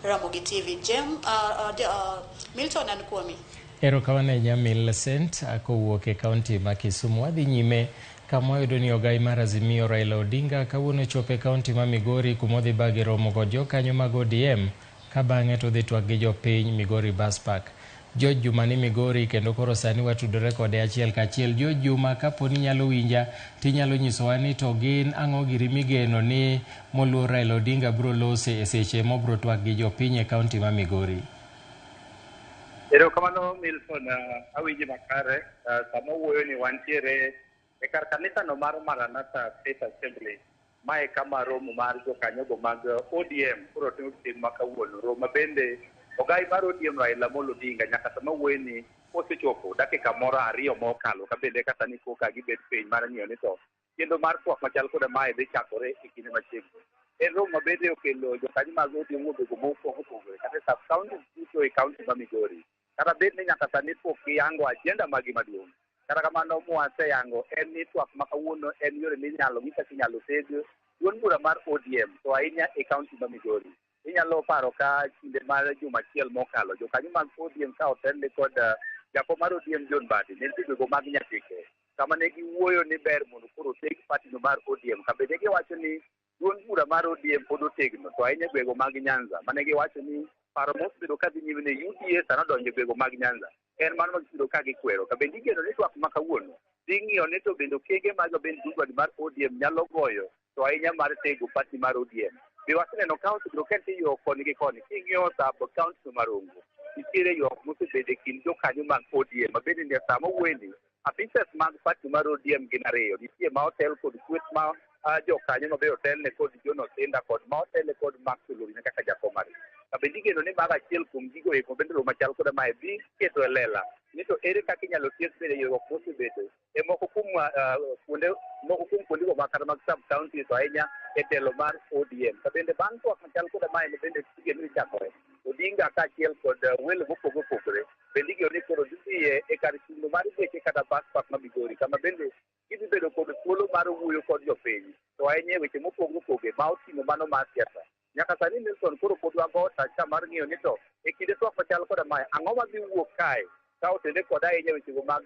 Ramogi TV. Milton and Kwame. Erokamano Millicent kowuok e kaunti ma Kisumu. Wadhi nyime kama wayudo ni ogai mar Azimio Raila Odinga kawuono chopo e kaunti ma Migori kuma odhi bagi romo kod jokanyo mag ODM ka bang'e to dhi twak gi jopiny Migori Bus Park. George Juma ni Migori kendo koro sani watudore kode achiel kachiel. George Juma, kapo ni nyalo winja tinyalo nyisowa ni to gin ang'o giri migeno ni moluor Raila Odinga bro lose e seche mobro twak gi jopiny e kaunti ma Migori. Erokamano Milton, awinji makare. Sama wuoyo ni wantiere e kar kanisa no mar Maranatha Faith Assembly. Mae kama romo mar jokanyogo mag ODM koro tim ma kawuono. Roma bende ogai mar ODM Raila Amolo Odinga nyaka sama wuoyo ni osechopo dakika moro ariyo mokalo ka bende kata ni koka gibet piny mar ng'iyo ni to kendo mar twak machal koda mae dhi chakore e kinde machiegni. En romo ma bende okelo jokanyo mag ODM obego mopogore kata sub county duto e kaunti ma Migori. Kata bed ni nyaka sani pok giyango ajenda magi maduong'. Kata kamano mwaseyango en ni twak ma kawuono en yore minyalo gi kaka inyalo teg duond bura mar ODM to ahinya e kaunti ma Migori. Inyalo paro ka kinde mar juma achiel mokalo jokanyo mag ODM ka otelne kod jakom mar ODM John Mbadi ne nitie mag Nyatike kama ne giwuoyo ni ber mondo koro teg party no mar ODM ka bende giwacho ni duond bura mar ODM pod otegno to ahinya gwego mag Nyanza mane giwacho ni paro mosebedo ka dhi nyime ne UDA sano donjo gwego mag Nyanza en mano mosebedo ka gikwero ka bende igeno ni twak ma kawuono dhi ng'iyo ni to bende okenge mag bende duond mar ODM nyalo goyo to ahinya mar tego party mar ODM. Biwaseneno kaunti biro kenti yo koni gi koni king'iyo sub kaunti no Marongo nitiere yo mosebedo e kind jokanyo mag ODM ma bende ne sama wuoyeni apises mag party mar ODM gin ariyo nitie ma otel kod kweth ma jokanyo ma be otelne kod John Osinda kod ma otelne kod Max Olorina kaka jakomari. Ka bende igeno ni mag achiel kuom gigo eko bende romo machal koda mae dhi keto e lela ni to ere kaka inyalo tiek bende yore mosebedo e moko kuom kuondego makata mag sub county to ahinya e telo mar ODM. Ka bende bang' twak machal koda mae bende igeno ni chakore Odinga kaachiel kod welo mopogore bende igeno ni koro dhie e kar chudo mar geche kata bus park ma Migori kama bende gidhi bedo kod thuolo mar wuoyo kod jopiny to ahinya e weche mopogore ma oting'o mano mar siasa. Nyaka sani Milton koro pod wago tacha mar ng'iyo ni to e kinde twak machal koda mae ang'o madhi wuok kae ka otende kod ahinya wechego mag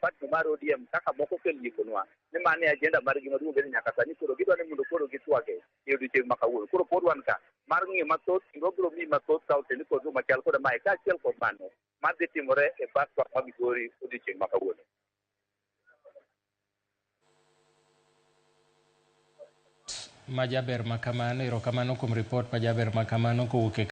party mar ODM kaka moko oseliekonwa ni mano e ajenda margi maduong' bende nyaka sani koro gidwa ni mondo koro gitwage e odiechieng' ma kawuono. Koro pod wan ka mar ng'iyo mathoth kendo biro miyi mathoth ka otende kod machal koda mae kaachiel kod mano madhi timore e bus park ma Migori odiechieng' ma kawuono. Majaber makamano, erokamano kuom report majaber makamano kowuok e